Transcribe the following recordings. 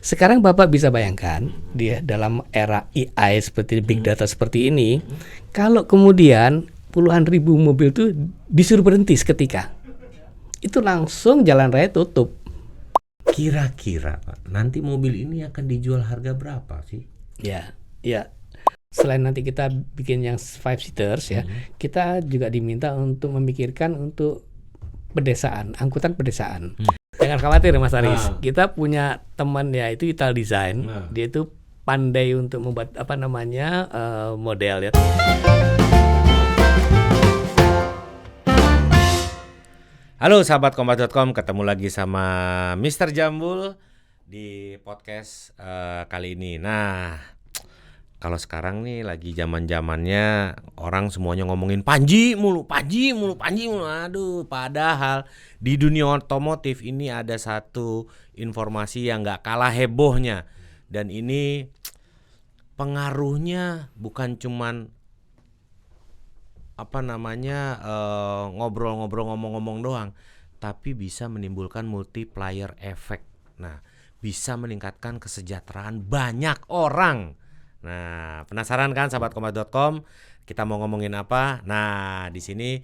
Sekarang Bapak bisa bayangkan dia dalam era AI seperti big data seperti ini, kalau kemudian puluhan ribu mobil itu disuruh berhenti seketika, itu langsung jalan raya tutup. Kira-kira Pak, nanti mobil ini akan dijual harga berapa sih? Ya. Selain nanti kita bikin yang 5-seaters ya, kita juga diminta untuk memikirkan untuk pedesaan, angkutan pedesaan. Jangan khawatir Mas Aris, kita punya teman ya itu Ital Design, dia itu pandai untuk membuat model ya. Halo sahabat Kompas.com, ketemu lagi sama Mr. Jambul di podcast kali ini. Nah, kalau sekarang nih lagi zaman-zamannya orang semuanya ngomongin Panji mulu. Aduh, padahal di dunia otomotif ini ada satu informasi yang gak kalah hebohnya. Dan ini pengaruhnya bukan cuman ngobrol-ngobrol ngomong-ngomong doang, tapi bisa menimbulkan multiplier effect. Nah, bisa meningkatkan kesejahteraan banyak orang. Nah, penasaran kan sahabat Kompas.com? Kita mau ngomongin apa? Nah, di sini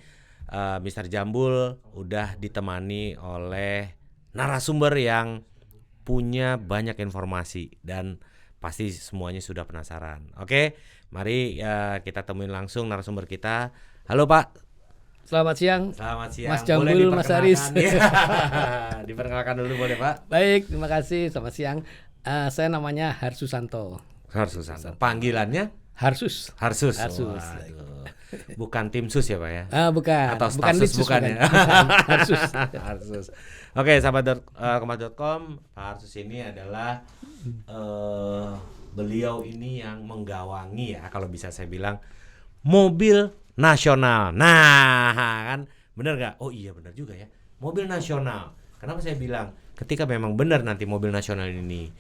Mr. Jambul udah ditemani oleh narasumber yang punya banyak informasi dan pasti semuanya sudah penasaran. Oke, mari kita temuin langsung narasumber kita. Halo Pak. Selamat siang. Selamat siang. Mas Jambul, Mas Aris. Diperkenalkan dulu boleh Pak? Baik, terima kasih. Selamat siang. Saya namanya Harsusanto. Panggilannya? Harsus. Waduh. Bukan tim sus ya Pak ya? Bukan. Atau bukan sus bukan ya? Harsus. Oke, sahabat Kompas.com, Pak Harsus ini adalah beliau ini yang menggawangi ya, kalau bisa saya bilang mobil nasional. Nah, kan benar nggak? Oh iya benar juga ya, mobil nasional. Kenapa saya bilang ketika memang benar nanti mobil nasional ini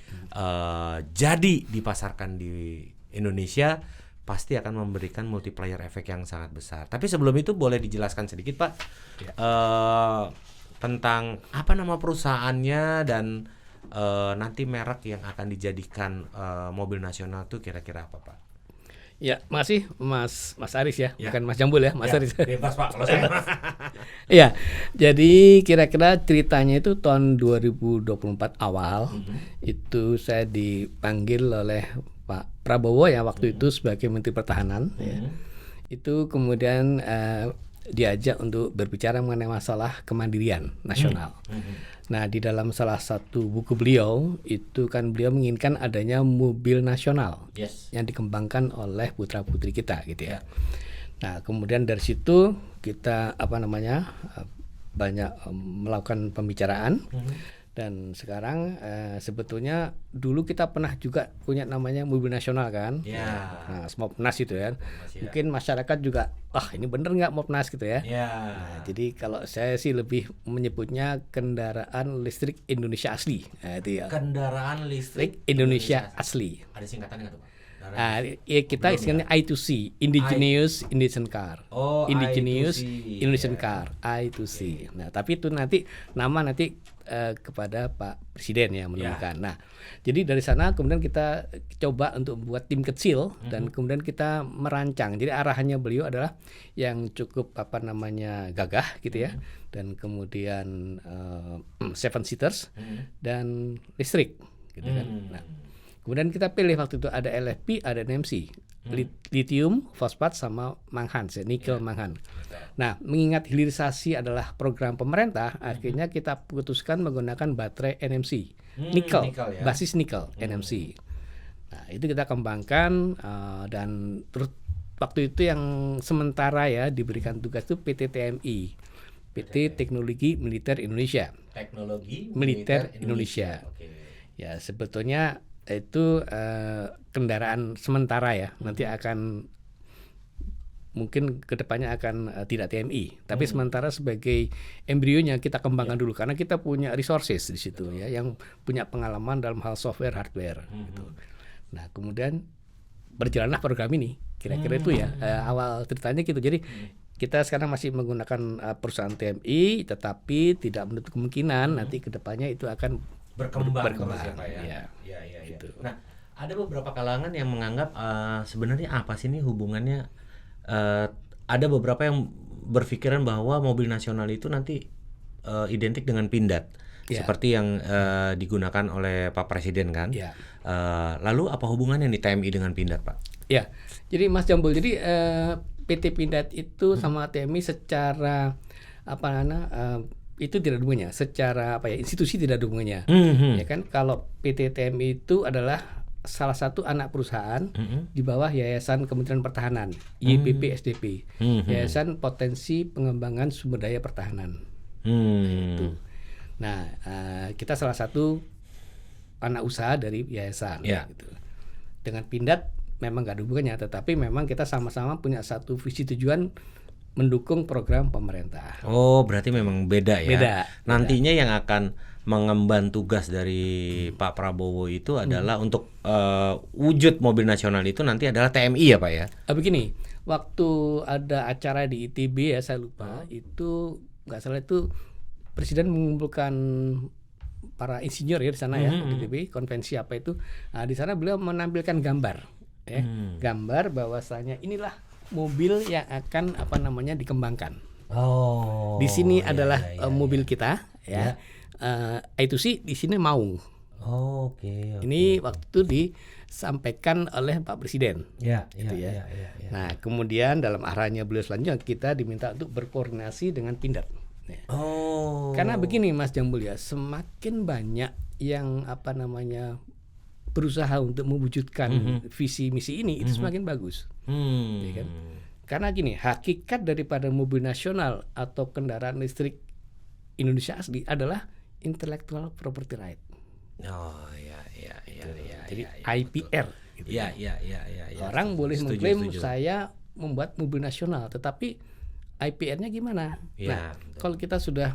jadi dipasarkan di Indonesia, pasti akan memberikan multiplier efek yang sangat besar. Tapi sebelum itu boleh dijelaskan sedikit Pak tentang apa nama perusahaannya dan nanti merek yang akan dijadikan mobil nasional itu kira-kira apa Pak? Ya, masih Mas Aris ya, bukan Mas Jambul ya, Mas Aris. Bebas Pak kalau saya. Iya, jadi kira-kira ceritanya itu tahun 2024 awal itu saya dipanggil oleh Pak Prabowo ya waktu itu sebagai Menteri Pertahanan. Ya. Itu kemudian diajak untuk berbicara mengenai masalah kemandirian nasional. Nah, di dalam salah satu buku beliau itu kan beliau menginginkan adanya mobil nasional yang dikembangkan oleh putra-putri kita gitu ya. Nah, kemudian dari situ kita banyak melakukan pembicaraan. Dan sekarang sebetulnya dulu kita pernah juga punya namanya mobil nasional kan, nah Smopnas itu kan. Mungkin masyarakat juga, ini bener nggak Mopnas gitu ya. Nah, jadi kalau saya sih lebih menyebutnya kendaraan listrik Indonesia asli. Nah, itu ya. Kendaraan listrik Indonesia asli. Ada singkatannya nggak tuh Pak? Kita istilahnya I2C, Indigenous Indonesian Car. Indigenous I2C, Indonesian Car, I2C. Nah, tapi itu nanti nama kepada Pak Presiden yang menentukan. Nah, jadi dari sana kemudian kita coba untuk membuat tim kecil dan kemudian kita merancang. Jadi arahannya beliau adalah yang cukup gagah gitu ya. Dan kemudian 7-seaters dan listrik gitu kan. Nah, kemudian kita pilih waktu itu ada LFP, ada NMC, lithium, fosfat sama mangan, nikel mangan. Nah, mengingat hilirisasi adalah program pemerintah, akhirnya kita putuskan menggunakan baterai NMC, nikel ya? Basis nikel NMC. Nah, itu kita kembangkan dan terus waktu itu yang sementara ya diberikan tugas itu PT TMI, PT Teknologi Militer Indonesia. Teknologi Militer Indonesia. Ya, sebetulnya itu kendaraan sementara ya, nanti akan mungkin kedepannya akan tidak TMI, tapi sementara sebagai embrionya kita kembangkan dulu karena kita punya resources di situ ya, yang punya pengalaman dalam hal software hardware. Gitu. Nah, kemudian berjalanlah program ini, kira-kira itu ya awal ceritanya gitu. Jadi kita sekarang masih menggunakan perusahaan TMI, tetapi tidak menutup kemungkinan nanti kedepannya itu akan berkembang. Ya. Ada beberapa kalangan yang menganggap sebenarnya apa sih nih hubungannya? Ada beberapa yang berpikiran bahwa mobil nasional itu nanti identik dengan pindad, seperti yang digunakan oleh Pak Presiden kan. Lalu apa hubungannya nih TMI dengan pindad, Pak? Ya, jadi Mas Jambul, jadi PT Pindad itu sama TMI secara itu tidak ada hubungannya, secara institusi tidak ada hubungannya. Ya kan, kalau PT TMI itu adalah salah satu anak perusahaan di bawah Yayasan Kementerian Pertahanan, YPP SDP, Yayasan Potensi Pengembangan Sumber Daya Pertahanan. Itu. Nah, kita salah satu anak usaha dari yayasan. Gitu. Dengan Pindad memang nggak ada hubungannya, tetapi memang kita sama-sama punya satu visi tujuan mendukung program pemerintah. Oh, berarti memang beda ya. Beda. Nantinya yang akan mengemban tugas dari Pak Prabowo itu adalah untuk wujud mobil nasional itu nanti adalah TMI ya, Pak ya? Begini, waktu ada acara di ITB ya, saya lupa, itu nggak salah itu Presiden mengumpulkan para insinyur ya di sana ya, di ITB, konvensi apa itu. Nah, di sana beliau menampilkan gambar. Gambar bahwasanya inilah mobil yang akan dikembangkan. Oh. Di sini adalah mobil kita ya. Itu sih di sini Maung. Oke. Ini waktu itu disampaikan oleh Pak Presiden. Ya. Nah, kemudian dalam arahannya beliau selanjutnya kita diminta untuk berkoordinasi dengan Pindad. Karena begini Mas Jambul ya, semakin banyak yang berusaha untuk mewujudkan visi misi ini itu semakin bagus. Ya kan? Karena gini, hakikat daripada mobil nasional atau kendaraan listrik Indonesia asli adalah intellectual property right. Jadi IPR gitu. Orang boleh mengklaim saya membuat mobil nasional, tetapi IPR-nya gimana? Nah, kalau kita sudah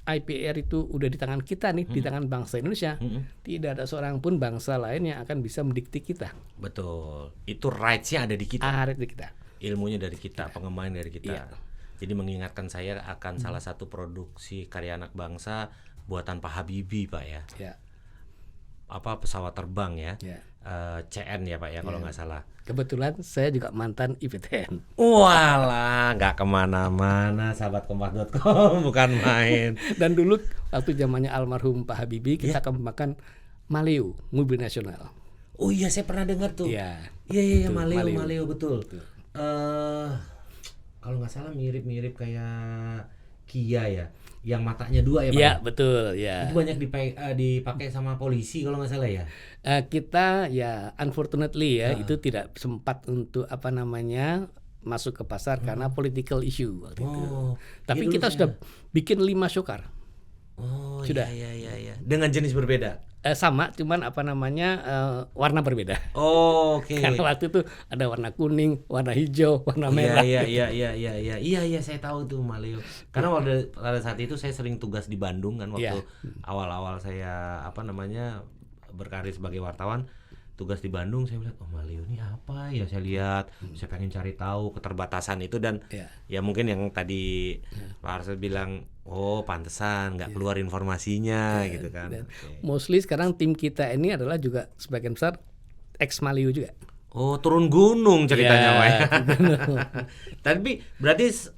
IPR itu udah di tangan kita nih, di tangan bangsa Indonesia, tidak ada seorang pun bangsa lain yang akan bisa mendikte kita. Betul. Itu rights-nya ada di kita. Ada di kita. Ilmunya dari kita, pengembangan dari kita. Jadi mengingatkan saya akan salah satu produksi karya anak bangsa buatan Pak Habibie, Pak ya. Pesawat terbang ya. CN ya Pak ya kalau nggak salah. Kebetulan saya juga mantan IPTN. Walah, nggak kemana-mana sahabat kompas.com, bukan main. Dan dulu waktu zamannya almarhum Pak Habibie kita kembangkan Maleo, mobil nasional. Oh iya, saya pernah dengar tuh. Iya, Maleo betul. Kalau nggak salah mirip-mirip kayak Kia ya, yang matanya dua ya Pak. Iya, betul ya. Itu banyak dipakai sama polisi kalau nggak salah ya. Kita ya unfortunately ya itu tidak sempat untuk masuk ke pasar karena political issue waktu itu. Tapi kita sudah bikin 5 showcar. Sudah. Iya. Dengan jenis berbeda. Sama, cuman warna berbeda. Oke. Karena waktu itu ada warna kuning, warna hijau, warna merah. Iya, saya tahu tuh Maleo. Karena pada saat itu saya sering tugas di Bandung kan waktu awal-awal saya berkarir sebagai wartawan. Tugas di Bandung, saya lihat Maleo ini apa ya, saya lihat, saya pengen cari tahu keterbatasan itu dan ya mungkin yang tadi Pak Arsul bilang pantesan nggak keluar informasinya gitu kan. Mostly sekarang tim kita ini adalah juga sebagian besar ex Maleo juga. Turun gunung ceritanya Pak. Tapi berarti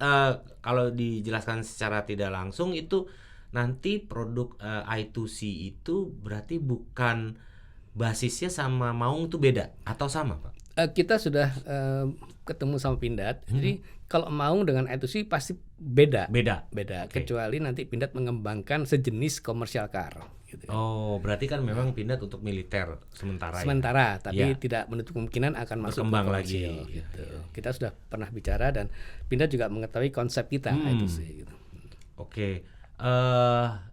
kalau dijelaskan secara tidak langsung itu nanti produk I2C itu berarti bukan basisnya sama Maung tuh beda atau sama Pak? Kita sudah ketemu sama Pindad. Jadi kalau Maung dengan I2C pasti beda. Okay. Kecuali nanti Pindad mengembangkan sejenis commercial car. Gitu. Berarti kan memang Pindad untuk militer sementara. Tapi tidak menutup kemungkinan akan masuk berkembang lagi. Gitu. Kita sudah pernah bicara dan Pindad juga mengetahui konsep kita I2C. Gitu. Oke.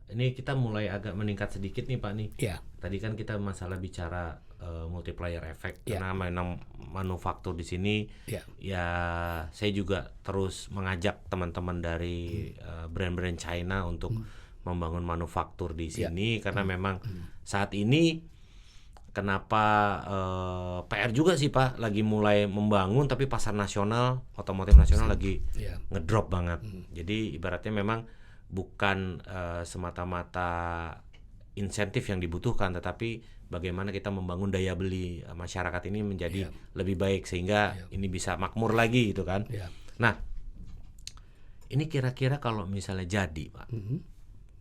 Ini kita mulai agak meningkat sedikit nih Pak nih. Tadi kan kita masalah bicara multiplier effect karena manufaktur di sini. Ya saya juga terus mengajak teman-teman dari brand-brand China untuk membangun manufaktur di sini karena memang saat ini kenapa PR juga sih Pak lagi mulai membangun tapi pasar nasional otomotif nasional lagi ngedrop banget. Jadi ibaratnya memang bukan semata-mata insentif yang dibutuhkan, tetapi bagaimana kita membangun daya beli masyarakat ini menjadi lebih baik sehingga ini bisa makmur lagi gitu kan. Nah, ini kira-kira kalau misalnya jadi, Pak,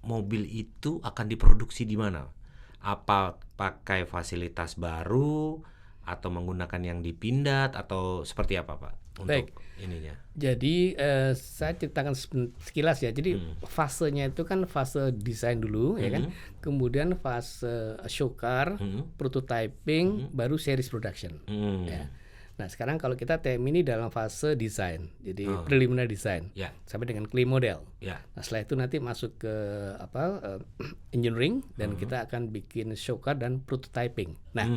mobil itu akan diproduksi di mana? Apa pakai fasilitas baru atau menggunakan yang dipindat atau seperti apa, Pak? Untuk ininya. Jadi saya ceritakan sekilas ya. Jadi fasenya itu kan fase desain dulu ya kan. Kemudian fase show car, prototyping, baru series production. Ya. Nah, sekarang kalau kita TM ini dalam fase desain. Jadi preliminary design. Sampai dengan claim model. Nah, setelah itu nanti masuk ke engineering dan kita akan bikin show car dan prototyping. Nah,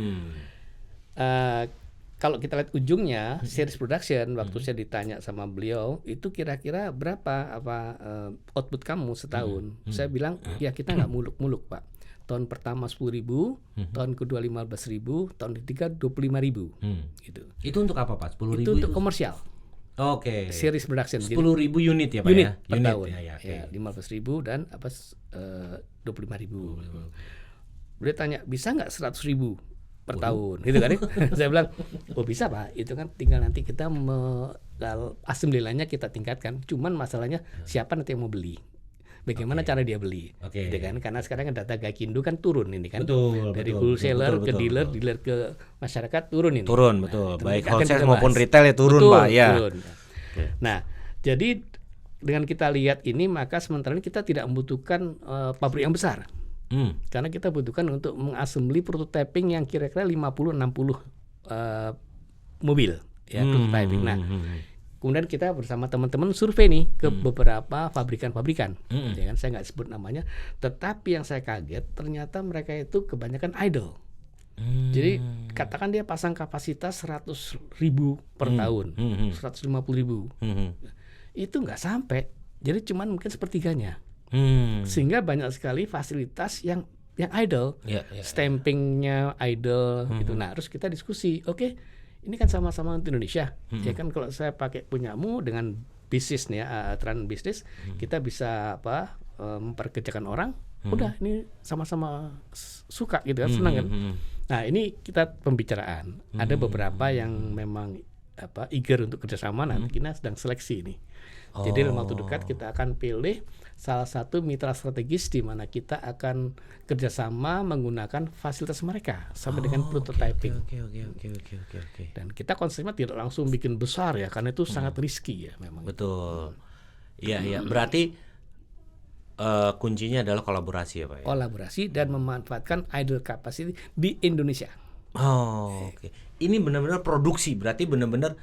kalau kita lihat ujungnya series production, waktu saya ditanya sama beliau itu kira-kira berapa output kamu setahun? Saya bilang ya kita nggak muluk-muluk, Pak. Tahun pertama 10.000, tahun kedua 15.000, tahun ketiga 25.000 gitu. Itu untuk apa, Pak? 10.000 itu untuk komersial. Oke. Series production 10.000 unit ya, Pak, unit ya? per Unit tahun. ya, 15.000 dan 25.000. Beliau tanya, bisa nggak 100.000 per tahun, gitu kan? Saya bilang, oh bisa, Pak. Itu kan tinggal nanti kita assembly-nya kita tingkatkan. Cuman masalahnya siapa nanti yang mau beli? Bagaimana cara dia beli? Gitu kan? Karena sekarang kan data Gaikindo kan turun ini kan. Dari wholesaler ke dealer, dealer ke masyarakat turun ini. Turun, betul. Baik wholesale maupun retail ya turun, Pak. Ya. Turun. Nah, jadi dengan kita lihat ini maka sementara ini kita tidak membutuhkan pabrik yang besar. Karena kita butuhkan untuk mengassembly prototyping yang kira-kira 50-60 mobil ya prototyping. Nah, kemudian kita bersama teman-teman survei nih ke beberapa pabrikan-pabrikan. Ya kan, saya nggak sebut namanya, tetapi yang saya kaget ternyata mereka itu kebanyakan idle. Jadi katakan dia pasang kapasitas 100.000 per tahun, 150.000. Itu nggak sampai. Jadi cuman mungkin sepertiganya. Sehingga banyak sekali fasilitas yang idle, stampingnya idle gitu. Nah, terus kita diskusi, oke, ini kan sama-sama untuk Indonesia, ya kan. Kalau saya pakai punyamu dengan bisnis nih ya, trend bisnis, kita bisa memperkerjakan orang, udah ini sama-sama suka gitu kan, senang kan. Nah, ini kita pembicaraan. Ada beberapa yang memang eager untuk kerjasama. Nah, kita sedang seleksi ini. Jadi dalam waktu dekat kita akan pilih salah satu mitra strategis di mana kita akan kerjasama menggunakan fasilitas mereka sampai dengan prototyping. Oke. Dan kita konsepnya tidak langsung bikin besar ya, karena itu sangat risky ya memang. Betul. Iya. Berarti kuncinya adalah kolaborasi ya, Pak? Kolaborasi dan memanfaatkan idle capacity di Indonesia. Oke. Ini benar-benar produksi, berarti benar-benar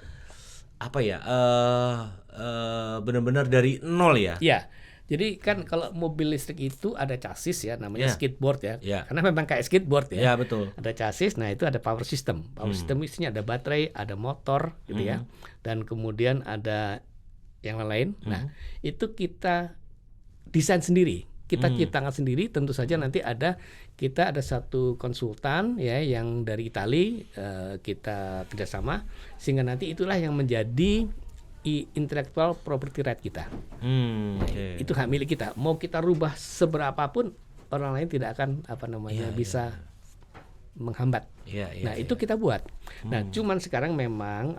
benar-benar dari nol ya? Iya. Jadi kan kalau mobil listrik itu ada chassis ya, namanya skateboard ya. Karena memang kayak skateboard ya. Iya, betul. Ada chassis, nah itu ada power system. Power system isinya ada baterai, ada motor gitu ya. Dan kemudian ada yang lain. Nah, itu kita desain sendiri. Kita ciptakan sendiri. Tentu saja nanti kita ada satu konsultan ya yang dari Itali, kita kerjasama sehingga nanti itulah yang menjadi intellectual property right kita. Itu hak milik kita. Mau kita rubah seberapapun, orang lain tidak akan bisa menghambat. Itu kita buat. Nah, cuman sekarang memang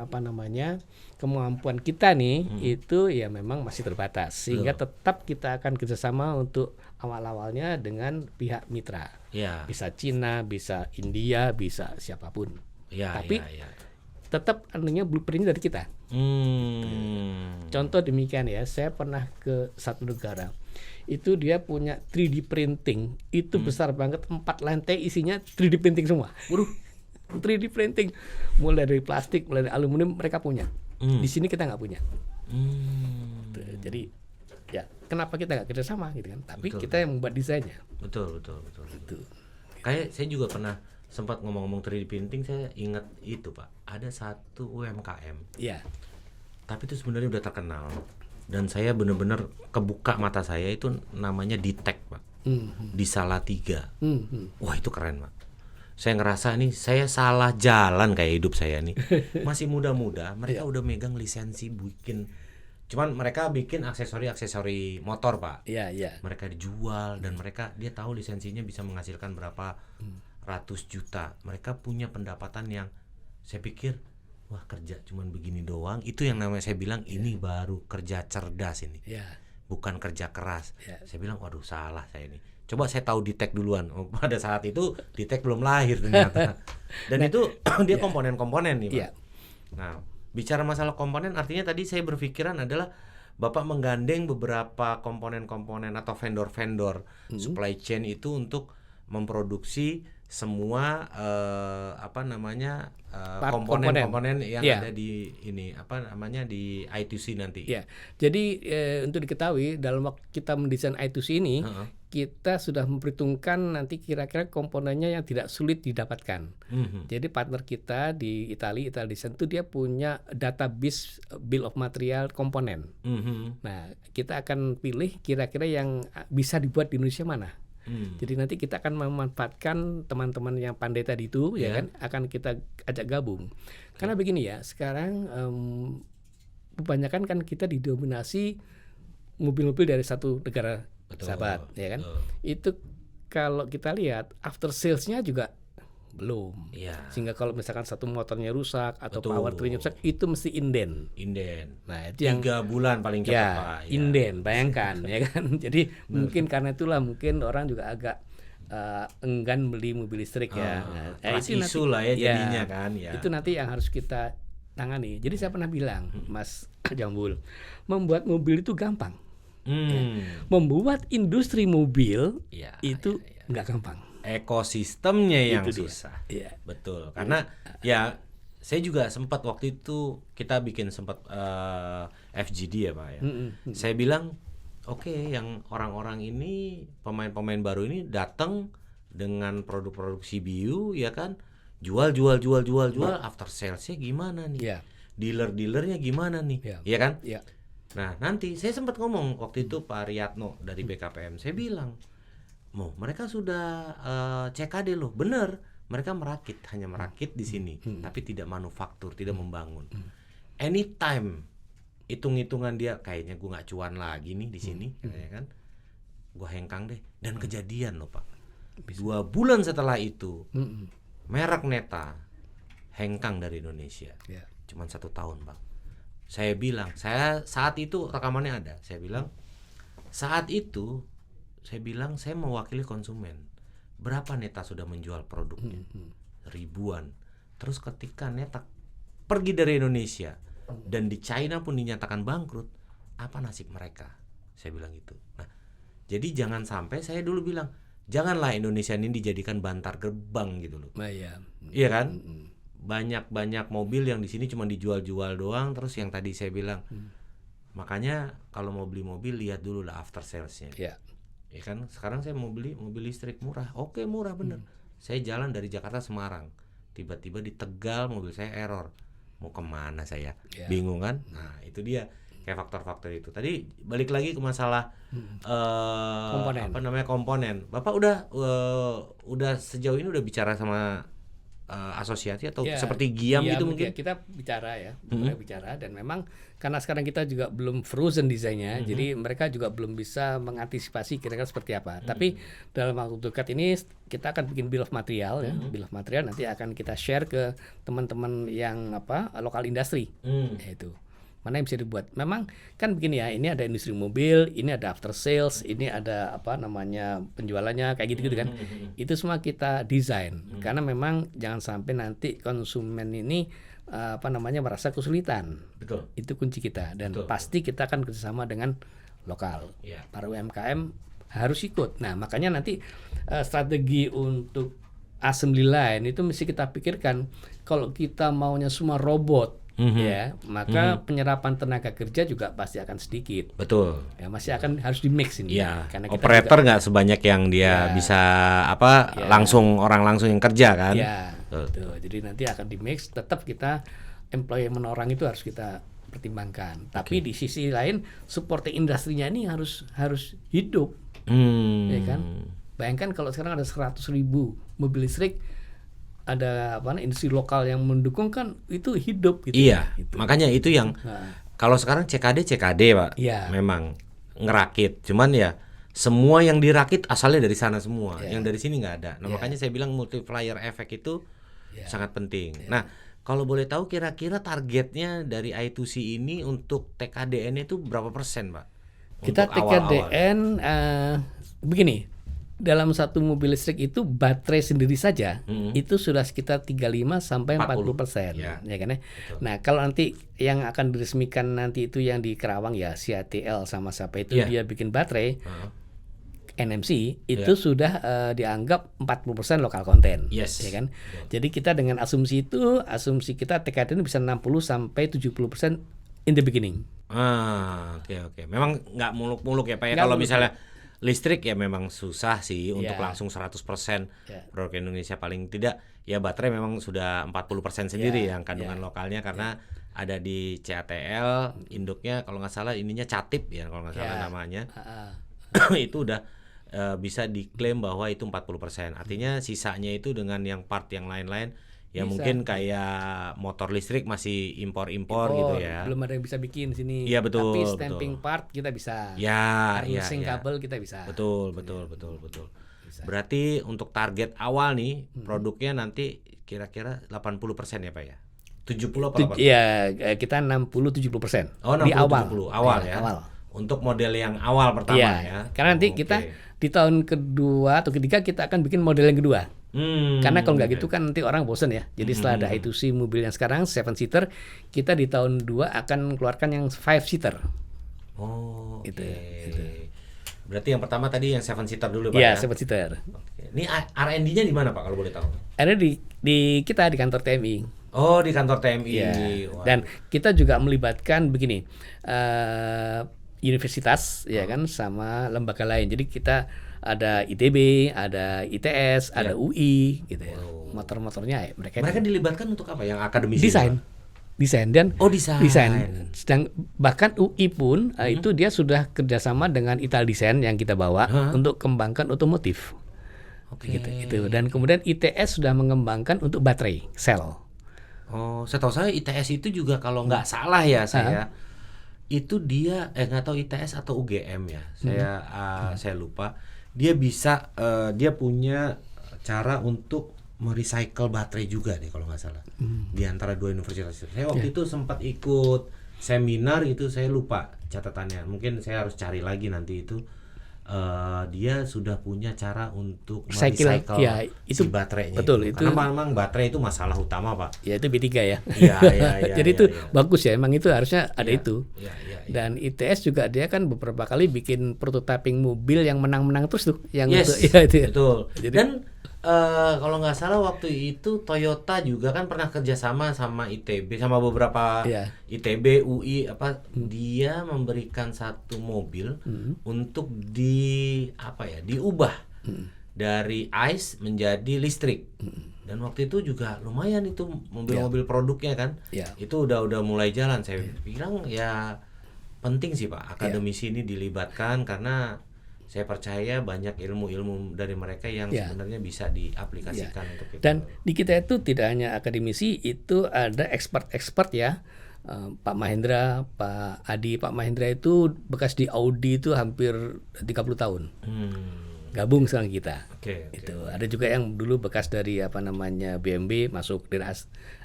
kemampuan kita nih itu ya memang masih terbatas, sehingga tetap kita akan kerjasama untuk awal-awalnya dengan pihak mitra. Bisa Cina, bisa India, bisa siapapun. Tapi tetap blueprintnya dari kita. Contoh demikian ya, saya pernah ke satu negara, itu dia punya 3D printing, itu besar banget, 4 lantai isinya 3D printing semua. 3D printing, mulai dari plastik, mulai dari aluminium, mereka punya. Di sini kita nggak punya. Jadi ya kenapa kita nggak kerjasama gitu kan? Tapi kita yang membuat desainnya. Betul. Kayak saya juga pernah sempat ngomong-ngomong 3D printing, saya ingat itu, Pak. Ada satu UMKM. Iya. Tapi itu sebenarnya udah terkenal. Dan saya benar-benar kebuka mata saya, itu namanya Ditek, Pak. Di Salatiga. Wah, itu keren, Pak. Saya ngerasa nih saya salah jalan kayak hidup saya nih. Masih muda-muda, mereka udah megang lisensi bikin. Cuman mereka bikin aksesori motor, Pak. Iya. Mereka dijual dan dia tahu lisensinya bisa menghasilkan berapa ratus juta. Mereka punya pendapatan yang saya pikir wah kerja cuman begini doang. Itu yang namanya saya bilang ini baru kerja cerdas ini. Bukan kerja keras. Saya bilang waduh salah saya ini. Coba saya tahu Ditek duluan. Pada saat itu Ditek belum lahir ternyata. Dan itu dia komponen-komponen nih, Pak. Nah, bicara masalah komponen artinya tadi saya berpikiran adalah Bapak menggandeng beberapa komponen-komponen atau vendor-vendor supply chain itu untuk memproduksi semua komponen-komponen yang ada di ini di I2C nanti. Jadi untuk diketahui dalam waktu kita mendesain I2C ini kita sudah memperhitungkan nanti kira-kira komponennya yang tidak sulit didapatkan. Jadi partner kita di Italia Design itu dia punya database bill of material komponen. Nah, kita akan pilih kira-kira yang bisa dibuat di Indonesia mana. Jadi nanti kita akan memanfaatkan teman-teman yang pandai tadi itu ya kan akan kita ajak gabung. Karena begini ya, sekarang kebanyakan kan kita didominasi mobil-mobil dari satu negara sahabat ya kan. Itu kalau kita lihat after sales-nya juga belum. Sehingga kalau misalkan satu motornya rusak atau powertrainnya rusak itu mesti inden. Nah, itu 3 bulan paling cepat, Pak. Inden, bayangkan ya kan. Jadi mungkin karena itulah mungkin orang juga agak enggan beli mobil listrik ya. Itu isu lah ya jadinya kan ya. Itu nanti yang harus kita tangani. Jadi saya pernah bilang, Mas Jambul, membuat mobil itu gampang. Membuat industri mobil itu nggak gampang. Ekosistemnya yang susah. Betul. Karena ya saya juga sempat waktu itu kita bikin sempat FGD ya Pak ya. Saya bilang oke, yang orang-orang ini pemain-pemain baru ini datang dengan produk-produk CBU ya kan, jual after salesnya gimana nih? Dealer-dealernya gimana nih? Ya kan? Nah nanti saya sempat ngomong waktu itu Pak Riyatno dari BKPM, saya bilang, mereka sudah CKD loh, bener, mereka hanya merakit di sini, tapi tidak manufaktur, tidak membangun. Anytime hitung-hitungan dia kayaknya gue nggak cuan lagi nih di sini, ya kan, gue hengkang deh. Dan kejadian loh Pak, 2 bulan setelah itu merek Neta hengkang dari Indonesia, cuman 1 tahun Pak. Saya bilang, saya saat itu rekamannya ada. Saya bilang, saat itu, saya bilang saya mewakili konsumen. Berapa Neta sudah menjual produknya? Ribuan. Terus ketika Neta pergi dari Indonesia dan di China pun dinyatakan bangkrut, apa nasib mereka? Saya bilang gitu. Nah, jadi jangan sampai saya dulu bilang, janganlah Indonesia ini dijadikan bantar gerbang gitu loh. Iya kan? Banyak mobil yang di sini cuma dijual-jual doang, terus yang tadi saya bilang makanya kalau mau beli mobil lihat dulu lah after salesnya. Ya kan, sekarang saya mau beli mobil listrik murah, oke murah bener. Saya jalan dari Jakarta Semarang, tiba-tiba di Tegal mobil saya error, mau kemana saya? Bingung kan? Nah itu dia kayak faktor-faktor itu. Tadi balik lagi ke masalah komponen. Bapak udah sejauh ini udah bicara sama asosiasi atau seperti Giam gitu mungkin? Kita bicara bicara, dan memang karena sekarang kita juga belum frozen desainnya, jadi mereka juga belum bisa mengantisipasi kira-kira seperti apa. Tapi dalam waktu dekat ini kita akan bikin bill of material ya, bill of material nanti akan kita share ke teman-teman yang lokal industri, yaitu mana yang bisa dibuat. Memang kan begini ya, ini ada industri mobil, ini ada after sales, ini ada penjualannya kayak gitu-gitu kan. Itu semua kita desain karena memang jangan sampai nanti konsumen ini merasa kesulitan. Betul. Itu kunci kita, dan pasti kita akan kerjasama dengan lokal. Para UMKM harus ikut. Nah makanya nanti strategi untuk assembly line itu mesti kita pikirkan. Kalau kita maunya semua robot, maka penyerapan tenaga kerja juga pasti akan sedikit. Betul. Ya masih akan harus di mix ini. Karena operator nggak sebanyak yang dia bisa orang langsung yang kerja kan. Betul. Jadi nanti akan di mix. Tetap kita employment orang itu harus kita pertimbangkan. Tapi di sisi lain supporting industrinya ini harus hidup, ya kan. Bayangkan kalau sekarang ada 100.000 mobil listrik, ada industri lokal yang mendukung, kan itu hidup gitu. Gitu. Makanya itu yang kalau sekarang CKD Pak, memang ngerakit, cuman ya semua yang dirakit asalnya dari sana semua, Ya. yang dari sini nggak ada. Nah Ya. makanya saya bilang multiplier effect itu Ya. sangat penting. Nah kalau boleh tahu kira-kira targetnya dari I2C ini untuk TKDN itu berapa persen, Pak? Kita Untuk awal-awal. TKDN begini, dalam satu mobil listrik itu baterai sendiri saja itu sudah sekitar 35 sampai 40%, Ya. ya kan ya. Nah, kalau nanti yang akan diresmikan nanti itu yang di Kerawang ya, CATL sama siapa itu Ya. dia bikin baterai NMC itu Ya. sudah dianggap 40% lokal konten, Yes. ya kan. Jadi kita dengan asumsi itu, asumsi kita TKDN bisa 60 sampai 70% in the beginning. Oke. Memang nggak muluk-muluk ya Pak ya. Nggak Kalau muluk-muluk. misalnya listrik ya memang susah sih untuk Ya. langsung 100% Ya. produk Indonesia, paling tidak ya baterai memang sudah 40% sendiri Ya, yang kandungan ya. lokalnya karena ada di CATL induknya kalau nggak salah ininya Catip ya kalau nggak salah Ya. namanya. Ah, Itu udah bisa diklaim bahwa itu 40%. Artinya sisanya itu dengan yang part yang lain-lain ya Bisa. mungkin kayak motor listrik masih impor-impor gitu ya. Belum ada yang bisa bikin sini. Iya, betul, Tapi betul. stamping part kita bisa. Ya, Harnessing ya. kabel kita bisa. Betul. Bisa. Berarti untuk target awal nih produknya nanti kira-kira 80% ya Pak ya? 70 apa 80? Iya, kita 60-70% Oh, 60 di awal. 70 awal ya. Awal. Untuk model yang awal pertama Iya, ya. karena nanti Oke. kita di tahun kedua atau ketiga kita akan bikin model yang kedua. Karena kalau nggak oke. gitu kan nanti orang bosen ya. Jadi setelah ada I2C mobil yang sekarang 7 seater, kita di tahun 2 akan keluarkan yang 5 seater. Oh, oke. Itu. Berarti yang pertama tadi yang 7 seater dulu Pak Iya, ya. 7 seater. Oke. Ini R&D-nya di mana Pak kalau boleh tahu? Ada di kita di kantor TMI. Oh, di kantor TMI. Iya. Wah. Dan kita juga melibatkan begini, universitas ya kan sama lembaga lain. Jadi kita ada ITB, ada ITS, ada UI gitu ya. Motor-motornya ya, mereka dilibatkan untuk apa? Yang akademisi? desain dan Oh, desain. Sedang bahkan UI pun itu dia sudah kerjasama dengan Ital Design yang kita bawa untuk kembangkan otomotif. Oke. Gitu. Dan kemudian ITS sudah mengembangkan untuk baterai sel. Oh, setahu saya ITS itu juga kalau nggak salah ya saya itu dia nggak tahu ITS atau UGM ya. Saya lupa. Dia bisa dia punya cara untuk merecycle baterai juga nih kalau nggak salah. Di antara dua universitas. Saya waktu itu sempat ikut seminar itu, saya lupa catatannya. Mungkin saya harus cari lagi nanti itu. Dia sudah punya cara untuk merecycle ya, itu si baterainya. betul, itu. Karena memang baterai itu masalah utama Pak. Ya itu B3 ya. Iya. Jadi itu bagus ya, emang itu harusnya ada itu. Iya. Dan ITS juga dia kan beberapa kali bikin prototyping mobil yang menang-menang terus tuh, yang Yes, untuk, ya, itu ya. betul. Jadi- Dan kalau nggak salah waktu itu Toyota juga kan pernah kerjasama sama ITB, sama beberapa Iya. ITB, UI dia memberikan satu mobil untuk diubah dari ICE menjadi listrik. Dan waktu itu juga lumayan itu mobil-mobil produknya kan. Iya. Itu udah mulai jalan. Saya bilang ya penting sih Pak akademisi ini dilibatkan karena saya percaya banyak ilmu-ilmu dari mereka yang sebenarnya bisa diaplikasikan untuk itu. Dan di kita itu tidak hanya akademisi, itu ada expert ya. Pak Mahendra, Pak Adi, Pak Mahendra itu bekas di Audi itu hampir 30 tahun. Gabung sama kita. Oke. Itu ada juga yang dulu bekas dari BMW masuk dan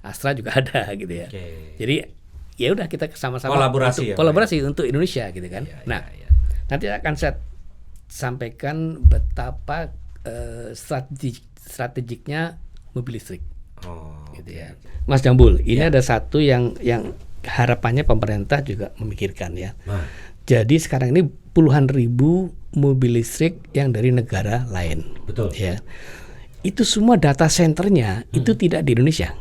Astra juga ada gitu ya. Oke. Jadi ya udah kita sama-sama Kolaborasi ya, kolaborasi untuk Indonesia gitu kan. Iya, Nah, iya. nanti akan saya sampaikan betapa strategiknya mobil listrik Oh. gitu ya. Mas Jambul, ini ada satu yang harapannya pemerintah juga memikirkan ya. Nah, Jadi sekarang ini puluhan ribu mobil listrik yang dari negara lain. betul. Ya. Itu semua data centernya itu tidak di Indonesia,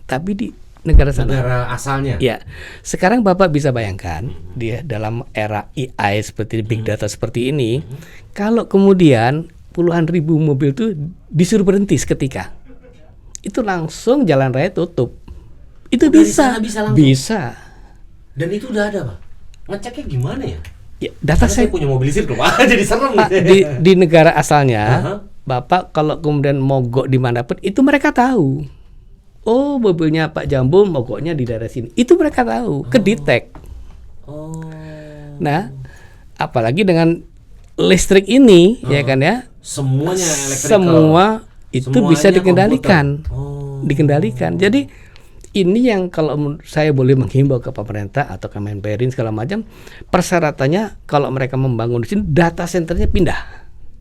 tapi di negara sana. Negara asalnya. Ya, sekarang Bapak bisa bayangkan dia dalam era AI seperti big data seperti ini, kalau kemudian puluhan ribu mobil itu disuruh berhenti seketika, itu langsung jalan raya tutup. Itu Dari bisa, sana bisa langsung? bisa. Dan itu udah ada Pak. Ngeceknya gimana ya? Ya, data Karena saya punya mobil listrik loh Pak. Jadi serem Pak, gitu. di negara asalnya, Aha. Bapak kalau kemudian mogok dimanapun, itu mereka tahu. Oh, mobilnya Pak Jambul mogoknya di daerah sini. Itu mereka tahu, kedetek. Oh. Nah, apalagi dengan listrik ini ya kan ya, semuanya electrical. semua itu bisa Semuanya dikendalikan. komputer. Dikendalikan. Jadi ini yang kalau saya boleh menghimbau ke pemerintah atau ke Kemenperin segala macam, persyaratannya kalau mereka membangun di sini data centernya pindah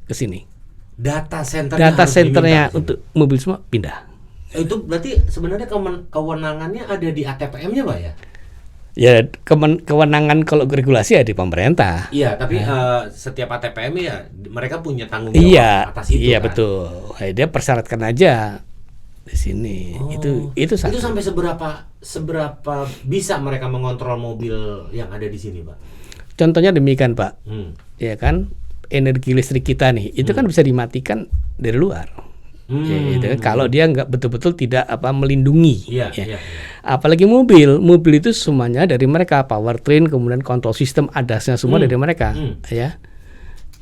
ke sini. Data Data harus centernya diminta ke sini. untuk mobil semua pindah. Itu berarti sebenarnya kewenangannya ada di ATPM-nya, Pak ya? Ya kewenangan kalau regulasi ya di pemerintah. Iya, tapi setiap ATPM ya mereka punya tanggung jawab Iya, atas itu iya kan? betul. Dia persyaratkan aja di sini. Oh, Itu satu. Itu sampai seberapa bisa mereka mengontrol mobil yang ada di sini, Pak? Contohnya demikian, Pak. Hmm. Ya kan, energi listrik kita nih, itu kan bisa dimatikan dari luar. Ya, gitu kan. Kalau dia nggak betul-betul tidak melindungi. Iya, Ya. iya. Apalagi mobil itu semuanya dari mereka, powertrain, kemudian kontrol sistem adasnya semua dari mereka, ya.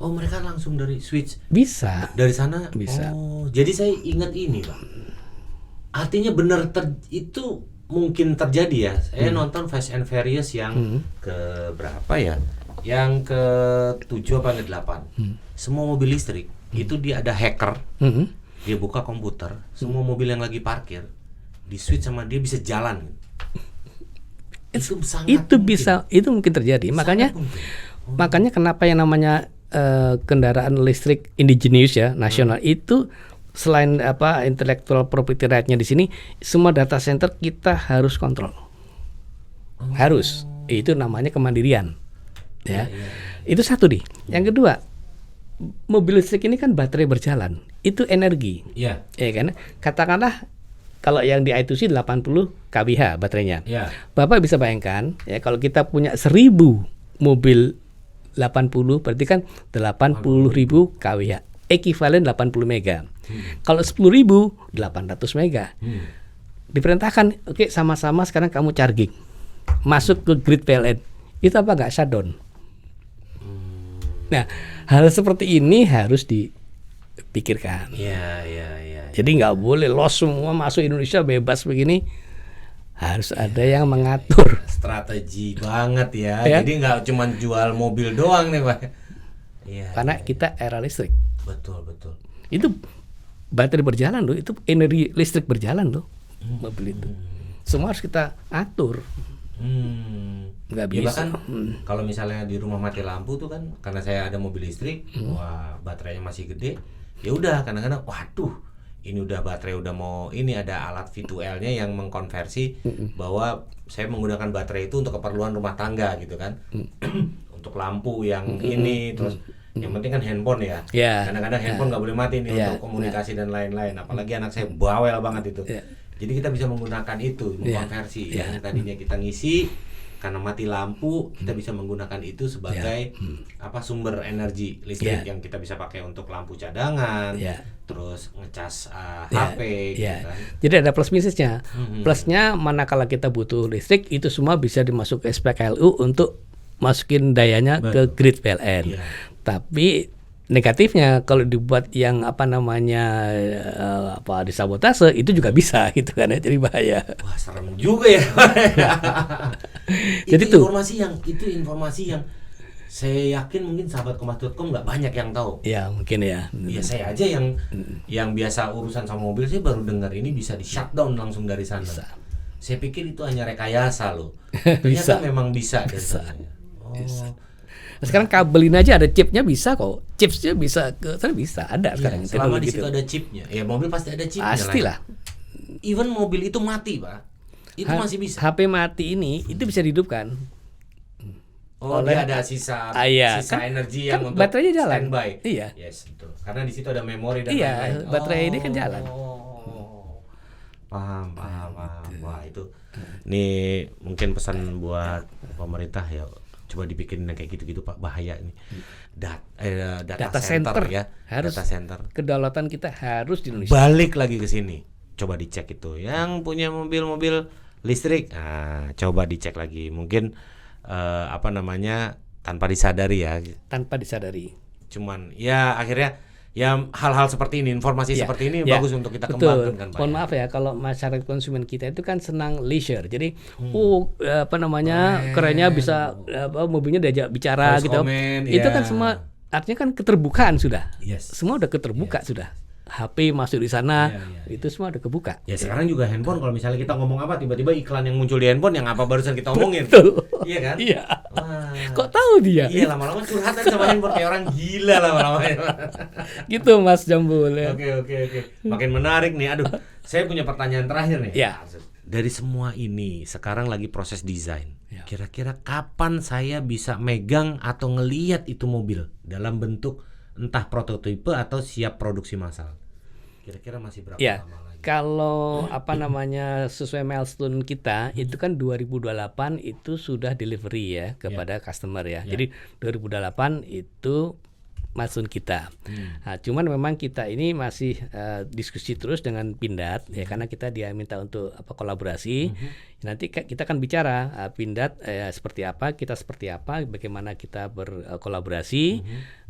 Oh, mereka langsung dari switch Bisa. dari sana. Bisa. Oh, jadi saya ingat ini, Pak. Artinya benar itu mungkin terjadi ya. Saya nonton Fast and Furious yang ke berapa ya? Yang ke 7 apa ke 8. Semua mobil listrik itu dia ada hacker. Dia buka komputer, semua mobil yang lagi parkir di switch sama dia bisa jalan. Itu mungkin terjadi. Makanya kenapa yang namanya kendaraan listrik indigenous ya, nasional itu selain intellectual property right-nya di sini, semua data center kita harus kontrol. Harus. Itu namanya kemandirian. Ya. Itu satu nih. Yang kedua, mobil listrik ini kan baterai berjalan, itu energi, ya kan? Katakanlah kalau yang di I2C 80 kWh baterainya. Ya. Bapak bisa bayangkan ya kalau kita punya 1000 mobil 80 berarti kan 80.000 kWh, ekuivalen 80 mega. Kalau 10.000 800 mega. Diperintahkan, oke sama-sama sekarang kamu charging, masuk ke grid PLN, itu apa nggak shutdown? Nah, hal seperti ini harus dipikirkan. Iya. Jadi nggak boleh loss semua masuk Indonesia bebas begini. Harus ada yang mengatur. Strategi banget ya. Ya. Jadi nggak cuma jual mobil doang nih, Pak. Iya. Karena kita era listrik. Betul. Itu baterai berjalan loh, itu energi listrik berjalan loh. Mobil itu. Semua harus kita atur. Nggak Ya bisa. bahkan kalau misalnya di rumah mati lampu tuh kan, karena saya ada mobil listrik, wah baterainya masih gede, ya udah kadang-kadang, waduh, ini udah baterai udah mau, ini ada alat V2L-nya yang mengkonversi bahwa saya menggunakan baterai itu untuk keperluan rumah tangga gitu kan, untuk lampu yang ini, terus yang penting kan handphone ya, kadang-kadang handphone nggak boleh mati nih untuk komunikasi dan lain-lain, apalagi anak saya bawel banget itu. Jadi kita bisa menggunakan itu, mengkonversi yang tadinya kita ngisi karena mati lampu, kita bisa menggunakan itu sebagai sumber energi listrik yang kita bisa pakai untuk lampu cadangan, terus ngecas HP gitu kan. Jadi ada plus minusnya. Plusnya manakala kita butuh listrik, itu semua bisa dimasuk ke SPKLU untuk masukin dayanya ke grid PLN. Tapi negatifnya kalau dibuat yang disabotase, itu juga bisa gitu kan ya, jadi bahaya. Wah, serem juga ya. Jadi itu informasi yang saya yakin mungkin sahabat Kompas.com nggak banyak yang tahu. Ya mungkin ya. Ya saya aja yang biasa urusan sama mobil, saya baru dengar ini bisa di shutdown langsung dari sana. Bisa. Saya pikir itu hanya rekayasa loh. Ternyata memang bisa. Sekarang kabelin aja ada chipnya bisa kok. Chipsnya bisa bisa ada sekarang. Selama di situ ada chipnya. Ya mobil pasti ada chipnya. Pastilah. Even mobil itu mati, Pak. Itu masih bisa. HP mati ini itu bisa dihidupkan. Dia ada sisa energi yang untuk baterainya jalan. Standby. Iya. Yes, betul. Karena di situ ada memori dan lain-lain. Baterai ini kan jalan. Paham. Wah, itu. Nih mungkin pesan buat pemerintah ya. Coba dipikirin yang kayak gitu-gitu Pak, bahaya ini. Data center ya. Harus. Data center. Kedaulatan kita harus di Indonesia. Balik lagi ke sini. Coba dicek itu. Yang punya mobil-mobil listrik, coba dicek lagi. Mungkin tanpa disadari ya. Tanpa disadari. Cuman ya akhirnya ya hal-hal seperti ini, informasi seperti ini bagus untuk kita kembangkan kan Pak. Mohon maaf ya kalau masyarakat konsumen kita itu kan senang leisure. Jadi kerennya bisa mobilnya diajak bicara voice gitu. Comment, itu kan semua artinya kan keterbukaan sudah. Yes. Semua udah keterbuka sudah. HP masuk di sana, itu semua udah kebuka. Ya sekarang juga handphone, kalau misalnya kita ngomong apa, tiba-tiba iklan yang muncul di handphone yang apa barusan kita omongin. Betul. Iya kan? Iya. Wah. Kok tahu dia? Iya, lama-lama curhatan sama handphone kayak orang gila lama-lama. Gitu Mas Jambul ya. Oke. Makin menarik nih. Aduh, saya punya pertanyaan terakhir nih. Ya. Dari semua ini, sekarang lagi proses desain. Ya. Kira-kira kapan saya bisa megang atau ngelihat itu mobil dalam bentuk entah prototipe atau siap produksi massal? Kira-kira masih berapa Ya, lama lagi? kalau sesuai milestone kita itu kan 2028 itu sudah delivery ya kepada customer ya. Jadi 2028 itu milestone kita. Nah, cuman memang kita ini masih diskusi terus dengan Pindad ya, karena dia minta untuk kolaborasi. Nanti kita akan bicara Pindad seperti apa, kita seperti apa, bagaimana kita berkolaborasi.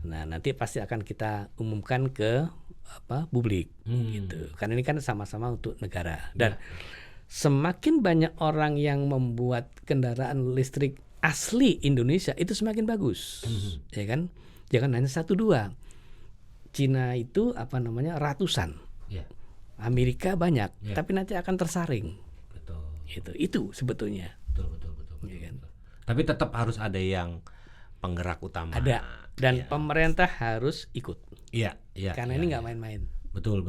Nah, nanti pasti akan kita umumkan ke publik gitu. Karena ini kan sama-sama untuk negara. Dan semakin banyak orang yang membuat kendaraan listrik asli Indonesia itu semakin bagus. Ya kan? Jangan hanya 1-2. Cina itu ratusan. Amerika banyak, tapi nanti akan tersaring. Betul. Itu sebetulnya. Betul. Ya kan? Tapi tetap harus ada yang penggerak utama. Ada. Dan pemerintah harus ikut. Iya. Karena ini nggak main-main. Betul.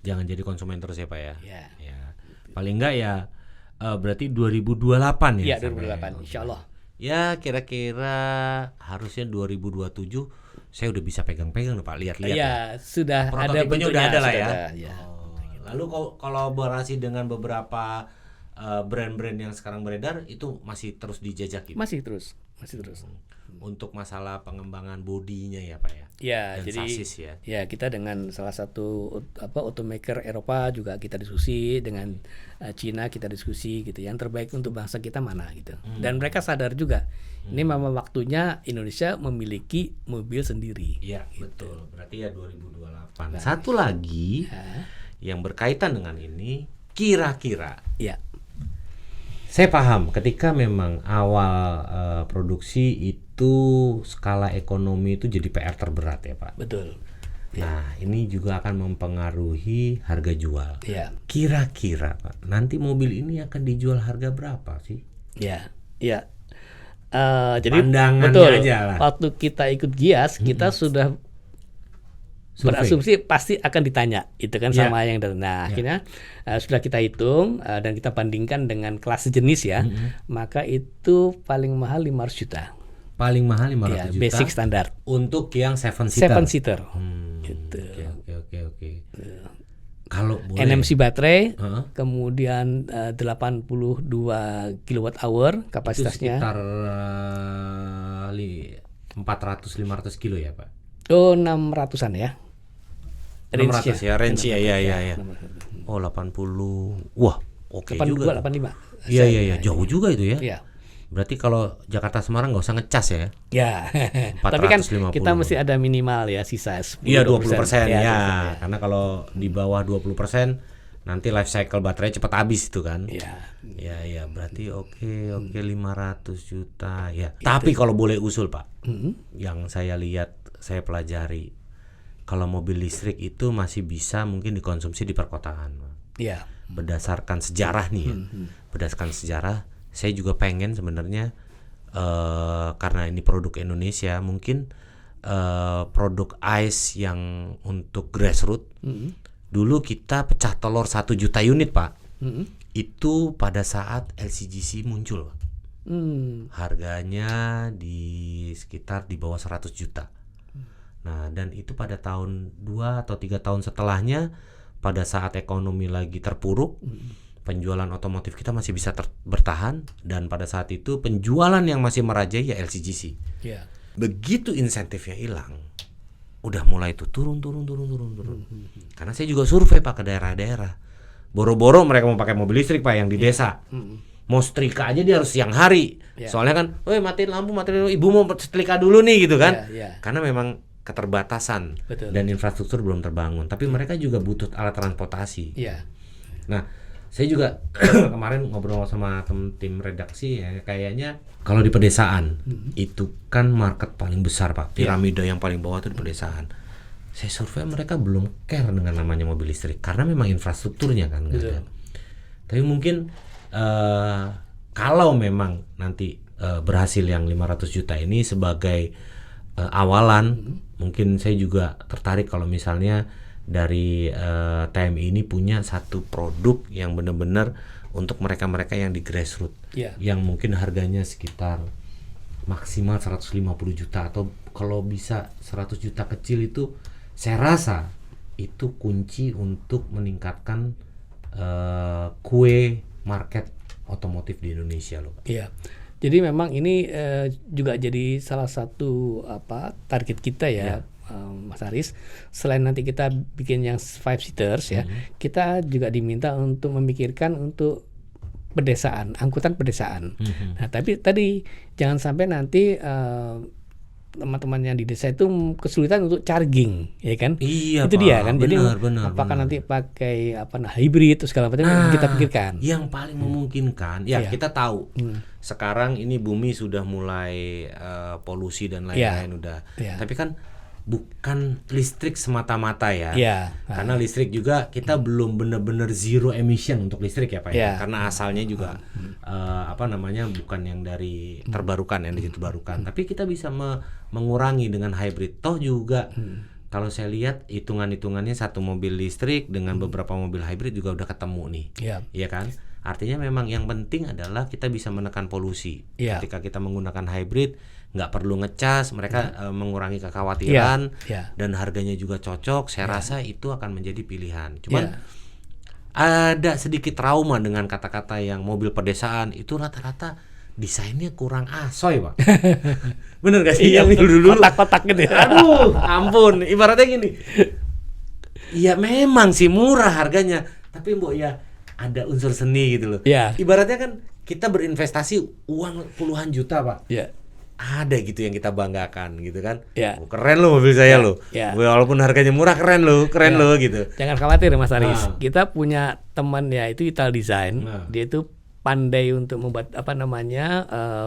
Jangan jadi konsumen terus ya Pak ya. Ya. Paling enggak ya berarti 2028 ya. Iya, 2028 insya Allah. Ya kira-kira harusnya 2027 saya udah bisa pegang-pegang Pak, lihat-lihat. Iya, sudah ada prototipenya, bentuknya, udah ada lah ya. Ya. Lalu kolaborasi dengan beberapa brand-brand yang sekarang beredar itu masih terus dijajaki? Masih terus. Untuk masalah pengembangan bodinya ya Pak ya. Ya, dan jadi sasis ya. Ya, kita dengan salah satu automaker Eropa juga kita diskusi, dengan Cina kita diskusi gitu. Yang terbaik untuk bangsa kita mana gitu. Dan mereka sadar juga ini memang waktunya Indonesia memiliki mobil sendiri. Iya, gitu. Betul. Berarti ya 2028. Satu lagi yang berkaitan dengan ini, kira-kira. Iya. Saya paham ketika memang awal produksi itu skala ekonomi itu jadi PR terberat ya Pak. Betul. Nah ini juga akan mempengaruhi harga jual. Iya. Kira-kira Pak, nanti mobil ini akan dijual harga berapa sih? Iya. Jadi pandangannya betul. Aja lah. Waktu kita ikut GIAS kita sudah berasumsi pasti akan ditanya itu kan sama yang dari. Nah akhirnya sudah kita hitung dan kita bandingkan dengan kelas sejenis ya, maka itu paling mahal 500 juta. Paling mahal 500 juta. Basic standar. Untuk yang 7-seater. 7-seater. Gitu. Oke. Kalau boleh. NMC baterai, kemudian 82 kWh kapasitasnya. Itu sekitar 400-500 kilo ya Pak? Oh 600-an ya. 600 ya, range ya. Oh 80. Wah, oke 82, juga. 85. Iya, jauh juga itu ya. Iya. Berarti kalau Jakarta Semarang nggak usah ngecas ya. Ya. 450. Tapi kan kita mesti ada minimal ya, sisa 10. Iya 20% ya. 20%. Karena kalau di bawah 20% nanti life cycle baterai cepat habis itu kan. Iya. Ya, berarti oke 500 juta ya. Tapi kalau boleh usul Pak, yang saya lihat, saya pelajari, kalau mobil listrik itu masih bisa mungkin dikonsumsi di perkotaan. Iya. Berdasarkan sejarah nih ya. Berdasarkan sejarah, saya juga pengen sebenarnya karena ini produk Indonesia, mungkin produk ICE yang untuk grassroots. Dulu kita pecah telur 1 juta unit Pak. Itu pada saat LCGC muncul Pak. Harganya di sekitar di bawah 100 juta. Nah, dan itu pada tahun 2 atau 3 tahun setelahnya, pada saat ekonomi lagi terpuruk, penjualan otomotif kita masih bisa bertahan, dan pada saat itu penjualan yang masih merajai ya LCGC. Yeah. Begitu insentifnya hilang, udah mulai itu turun. Karena saya juga survei Pak ke daerah-daerah. Boro-boro mereka mau pakai mobil listrik Pak yang di desa. Mau setrika aja dia harus siang hari. Soalnya kan, matiin lampu, ibu mau setrika dulu nih gitu kan. Karena memang keterbatasan. Betul. Dan infrastruktur belum terbangun. Tapi mereka juga butuh alat transportasi. Iya. Nah, Saya juga kemarin ngobrol sama tim redaksi ya, kayaknya kalau di pedesaan itu kan market paling besar Pak. Piramida yang paling bawah itu di pedesaan. Saya survei mereka belum care dengan namanya mobil listrik karena memang infrastrukturnya kan nggak ada. Tapi mungkin kalau memang nanti berhasil yang 500 juta ini sebagai awalan, mungkin saya juga tertarik kalau misalnya dari TMI ini punya satu produk yang benar-benar untuk mereka-mereka yang di grassroots, yang mungkin harganya sekitar maksimal 150 juta atau kalau bisa 100 juta kecil itu, saya rasa itu kunci untuk meningkatkan kue market otomotif di Indonesia loh. Iya. Jadi memang ini juga jadi salah satu target kita ya. Mas Aris, selain nanti kita bikin yang 5 seaters ya, kita juga diminta untuk memikirkan untuk pedesaan, angkutan pedesaan. Nah, tapi tadi jangan sampai nanti teman-teman yang di desa itu kesulitan untuk charging, ya kan? Iya, itu Pak, dia kan. Jadi apakah benar. nanti pakai hybrid atau segala macam kita pikirkan. Yang paling memungkinkan, ya kita tahu sekarang ini bumi sudah mulai polusi dan lain-lain udah. Tapi kan bukan listrik semata-mata ya. Karena listrik juga kita belum benar-benar zero emission untuk listrik ya Pak ya. Karena asalnya juga bukan yang dari terbarukan, yang diterbarukan. Tapi kita bisa mengurangi dengan hybrid. Toh juga kalau saya lihat hitungan-hitungannya satu mobil listrik dengan beberapa mobil hybrid juga udah ketemu nih. Iya kan? Artinya memang yang penting adalah kita bisa menekan polusi. Ketika kita menggunakan hybrid, nggak perlu ngecas, mereka mengurangi kekhawatiran dan harganya juga cocok. Saya rasa itu akan menjadi pilihan. Cuman ada sedikit trauma dengan kata-kata yang mobil pedesaan itu rata-rata desainnya kurang asoy Pak. Bener gak sih? Yang dulu kotak-kotak gitu ya. Aduh, ampun. Ibaratnya gini. Ya memang sih murah harganya, tapi Mbok ya ada unsur seni gitu loh. Ibaratnya kan kita berinvestasi uang puluhan juta Pak. Ada gitu yang kita banggakan gitu kan. Oh, keren loh mobil saya loh. Walaupun harganya murah keren loh gitu. Jangan khawatir Mas Aris. Kita punya teman ya itu Ital Design. Dia itu pandai untuk membuat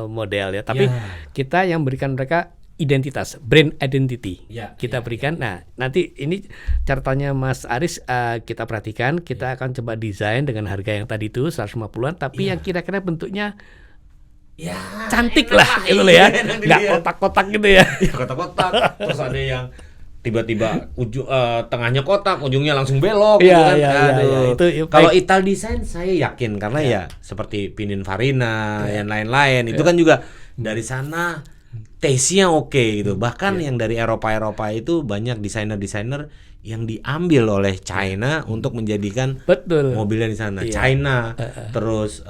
model ya. Tapi kita yang berikan mereka identitas, brand identity. Kita berikan. Nah, nanti ini catatannya Mas Aris kita perhatikan, kita akan coba desain dengan harga yang tadi itu 150-an tapi yang kira-kira bentuknya cantik lah gitu loh ya. Enggak kotak-kotak gitu ya. Kotak-kotak. Terus ada yang tiba-tiba tengahnya kotak, ujungnya langsung belok gitu kan. Itu kalau Ital Design saya yakin karena seperti Pininfarina yang lain-lain itu kan juga dari sana taste-nya oke gitu. Bahkan yang dari Eropa itu banyak desainer-desainer yang diambil oleh China untuk menjadikan mobilnya di sana. China, terus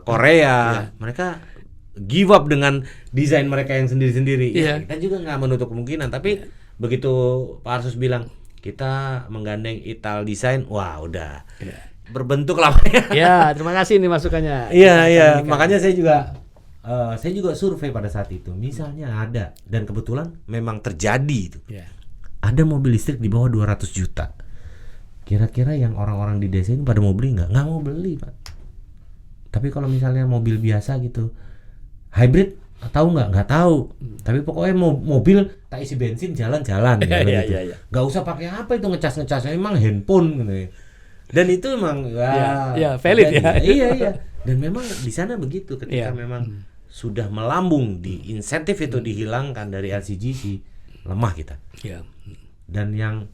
Korea, mereka give up dengan desain mereka yang sendiri-sendiri. Kita juga nggak menutup kemungkinan. Tapi begitu Pak Arsus bilang kita menggandeng Ital Design, wah udah berbentuk lah. Terima kasih nih masukannya. Makanya saya juga survei pada saat itu. Misalnya ada, dan kebetulan memang terjadi itu. Ada mobil listrik di bawah 200 juta. Kira-kira yang orang-orang di desa ini pada mau beli nggak? Nggak mau beli Pak. Tapi kalau misalnya mobil biasa gitu, hybrid tahu nggak? Nggak tahu. Tapi pokoknya mobil tak isi bensin jalan-jalan gitu. Nggak usah pakai apa itu ngecas-ngecas, emang handphone gitu. Dan itu emang valid ya. Iya. Dan memang di sana begitu ketika memang sudah melambung di insentif itu dihilangkan dari LCGC, lemah kita. Dan yang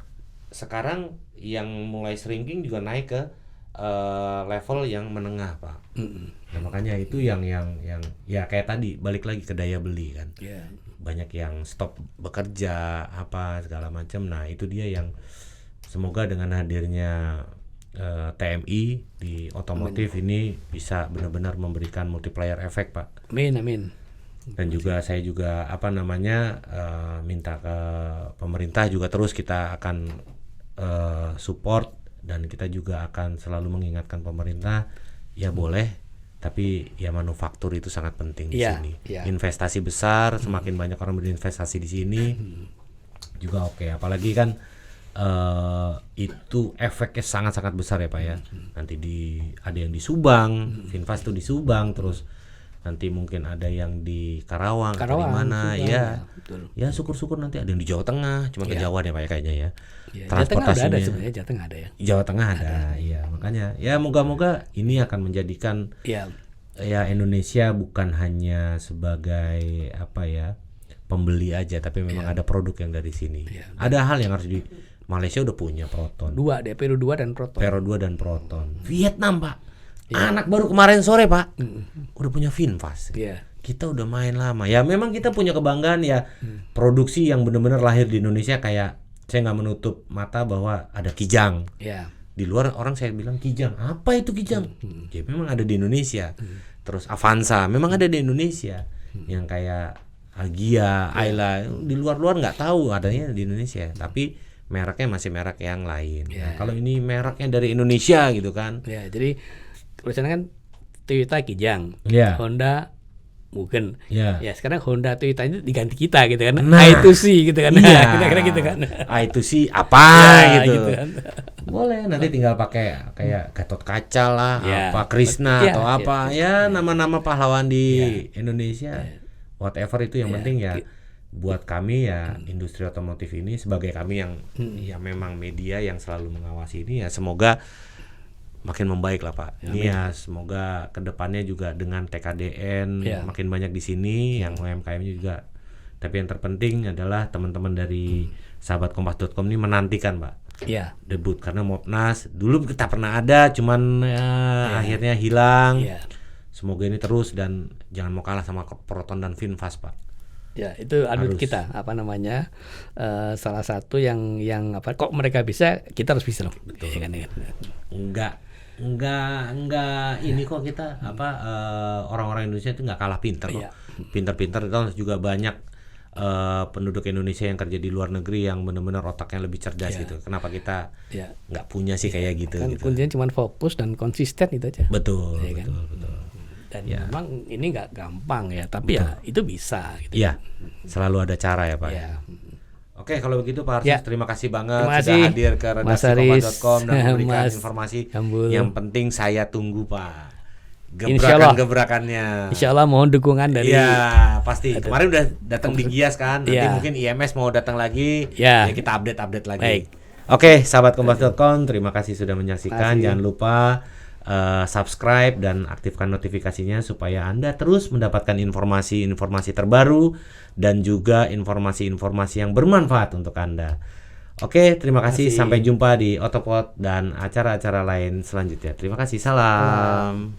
sekarang yang mulai shrinking juga naik ke level yang menengah Pak. Nah, makanya itu yang ya kayak tadi balik lagi ke daya beli kan. Banyak yang stop bekerja apa segala macam. Nah itu dia yang semoga dengan hadirnya TMI di otomotif ini bisa benar-benar memberikan multiplier efek Pak. Amin. Dan juga saya juga minta ke pemerintah juga terus kita akan support, dan kita juga akan selalu mengingatkan pemerintah boleh, tapi manufaktur itu sangat penting di sini. Investasi besar, semakin banyak orang berinvestasi di sini juga oke. Apalagi kan itu efeknya sangat-sangat besar ya Pak ya. Nanti ada yang di Subang, Finfast itu di Subang, terus nanti mungkin ada yang di Karawang atau di mana Subang, ya. betul. Ya syukur-syukur nanti ada yang di Jawa Tengah, cuma kejauhan ya Pak ya kayaknya ya. Ya, Jawa Tengah udah ada Transportasinya sebenarnya, Jawa Tengah ada ya. Jawa Tengah ada, ya makanya ya moga-moga ini akan menjadikan Ya, ya Indonesia bukan hanya sebagai apa ya pembeli aja, tapi memang ada produk yang dari sini. Ada hal yang harus Malaysia udah punya Proton, Peru 2 dan Proton. Vero 2 dan Proton. Vietnam Pak, anak baru kemarin sore Pak, udah punya Finfast. Iya. Kita udah main lama. Ya memang kita punya kebanggaan ya produksi yang benar-benar lahir di Indonesia. Kayak saya nggak menutup mata bahwa ada Kijang. Ya. Di luar orang saya bilang Kijang, apa itu Kijang? Ya memang ada di Indonesia. Terus Avanza memang ada di Indonesia. Yang kayak Agia, Ayla di luar-luar nggak tahu adanya di Indonesia. Tapi mereknya masih merek yang lain. Nah, kalau ini mereknya dari Indonesia gitu kan? Ya, jadi misalnya kan Toyota Kijang, Ya. Honda Mugen. Ya. Ya, sekarang Honda Toyota itu diganti kita gitu kan. Nah. I2C gitu kan. Iya. Kira-kira gitu kan. Itu sih apa Ya, gitu. kan. Boleh nanti tinggal pakai kayak Gatot Kaca lah, Ya. apa Krishna Ya, atau ya. apa ya nama-nama pahlawan di Indonesia. Whatever itu yang penting ya buat kami ya industri otomotif ini sebagai kami yang ya memang media yang selalu mengawasi ini ya semoga makin membaik lah Pak. Ini ya semoga kedepannya juga dengan TKDN makin banyak di sini yang UMKM juga. Tapi yang terpenting adalah teman-teman dari sahabat kompas.com ini menantikan Pak. Iya. Debut karena Mopnas dulu kita pernah ada cuman akhirnya hilang. Iya. Semoga ini terus dan jangan mau kalah sama Proton dan Finfast Pak. Ya, itu adut kita apa namanya? Salah satu yang apa kok mereka bisa, kita harus bisa loh. Betul. Ya kan, ya. Enggak ini kok kita orang-orang Indonesia itu enggak kalah pintar kok. Iya. Pintar-pintar itu juga banyak penduduk Indonesia yang kerja di luar negeri yang benar-benar otaknya lebih cerdas gitu. Kenapa kita nggak punya sih kayak gitu? Kan gitu. kuncinya cuma fokus dan konsisten itu aja. Betul, Ya kan? betul. Dan memang ini nggak gampang ya, tapi ya itu bisa. Gitu. Iya, selalu ada cara ya Pak. Ya. Oke, kalau begitu Pak Arsus, terima kasih banget Terima kasih, sudah hadir ke Mas redaksi Aris, kompas.com dan memberikan Mas informasi. Gambul. Yang penting saya tunggu Pak. Insyaallah. Gebrakan-gebrakannya. Insya Allah mohon dukungan dari. Iya, pasti. Kemarin udah datang di Gias kan. Nanti Iya. mungkin IMS mau datang lagi. Iya. Ya kita update lagi. Baik. Oke, sahabat kompas.com, terima kasih sudah menyaksikan. Jangan lupa subscribe dan aktifkan notifikasinya supaya Anda terus mendapatkan informasi-informasi terbaru dan juga informasi-informasi yang bermanfaat untuk Anda. Oke, terima kasih. Sampai jumpa di Otopod dan acara-acara lain selanjutnya. Terima kasih. Salam.